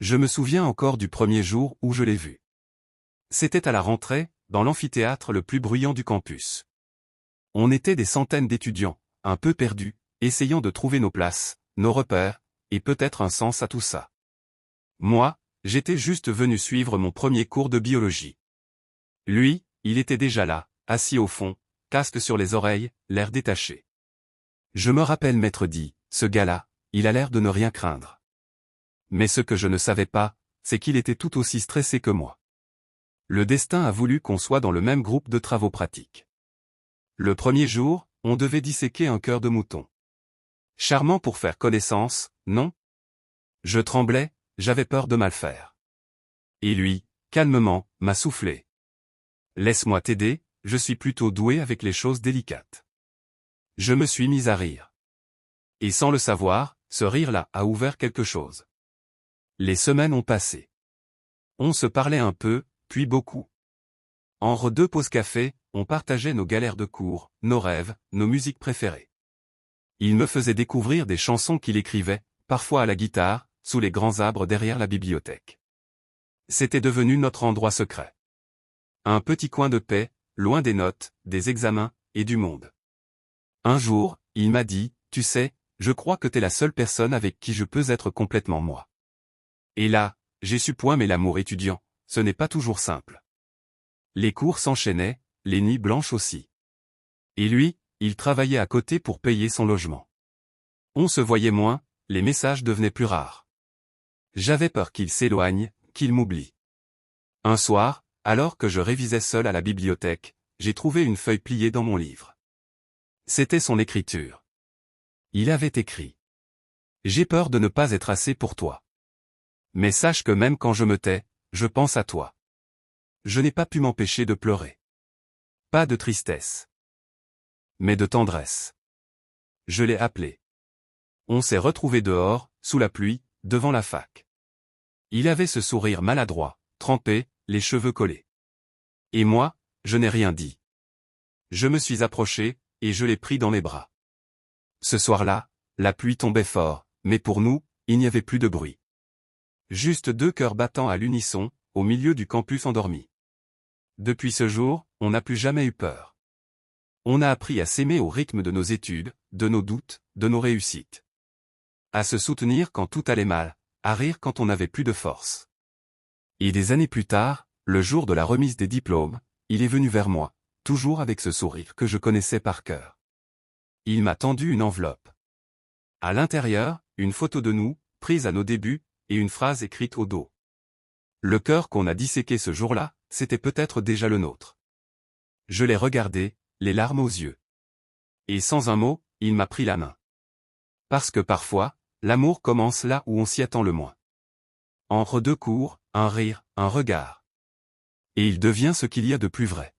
Je me souviens encore du premier jour où je l'ai vu. C'était à la rentrée, dans l'amphithéâtre le plus bruyant du campus. On était des centaines d'étudiants, un peu perdus, essayant de trouver nos places, nos repères, et peut-être un sens à tout ça. Moi, j'étais juste venu suivre mon premier cours de biologie. Lui, il était déjà là, assis au fond, casque sur les oreilles, l'air détaché. Je me rappelle m'être dit, ce gars-là, il a l'air de ne rien craindre. Mais ce que je ne savais pas, c'est qu'il était tout aussi stressé que moi. Le destin a voulu qu'on soit dans le même groupe de travaux pratiques. Le premier jour, on devait disséquer un cœur de mouton. Charmant pour faire connaissance, non? Je tremblais, j'avais peur de mal faire. Et lui, calmement, m'a soufflé. Laisse-moi t'aider, je suis plutôt doué avec les choses délicates. Je me suis mis à rire. Et sans le savoir, ce rire-là a ouvert quelque chose. Les semaines ont passé. On se parlait un peu, puis beaucoup. Entre deux pauses café, on partageait nos galères de cours, nos rêves, nos musiques préférées. Il me faisait découvrir des chansons qu'il écrivait, parfois à la guitare, sous les grands arbres derrière la bibliothèque. C'était devenu notre endroit secret. Un petit coin de paix, loin des notes, des examens, et du monde. Un jour, il m'a dit, tu sais, je crois que t'es la seule personne avec qui je peux être complètement moi. Et là, j'ai su point mais l'amour étudiant, ce n'est pas toujours simple. Les cours s'enchaînaient, les nuits blanches aussi. Et lui, il travaillait à côté pour payer son logement. On se voyait moins, les messages devenaient plus rares. J'avais peur qu'il s'éloigne, qu'il m'oublie. Un soir, alors que je révisais seul à la bibliothèque, j'ai trouvé une feuille pliée dans mon livre. C'était son écriture. Il avait écrit. J'ai peur de ne pas être assez pour toi. Mais sache que même quand je me tais, je pense à toi. Je n'ai pas pu m'empêcher de pleurer. Pas de tristesse. Mais de tendresse. Je l'ai appelé. On s'est retrouvés dehors, sous la pluie, devant la fac. Il avait ce sourire maladroit, trempé, les cheveux collés. Et moi, je n'ai rien dit. Je me suis approché, et je l'ai pris dans mes bras. Ce soir-là, la pluie tombait fort, mais pour nous, il n'y avait plus de bruit. Juste deux cœurs battant à l'unisson, au milieu du campus endormi. Depuis ce jour, on n'a plus jamais eu peur. On a appris à s'aimer au rythme de nos études, de nos doutes, de nos réussites. À se soutenir quand tout allait mal, à rire quand on n'avait plus de force. Et des années plus tard, le jour de la remise des diplômes, il est venu vers moi, toujours avec ce sourire que je connaissais par cœur. Il m'a tendu une enveloppe. À l'intérieur, une photo de nous, prise à nos débuts, et une phrase écrite au dos. Le cœur qu'on a disséqué ce jour-là, c'était peut-être déjà le nôtre. Je l'ai regardé, les larmes aux yeux. Et sans un mot, il m'a pris la main. Parce que parfois, l'amour commence là où on s'y attend le moins. Entre deux cours, un rire, un regard. Et il devient ce qu'il y a de plus vrai.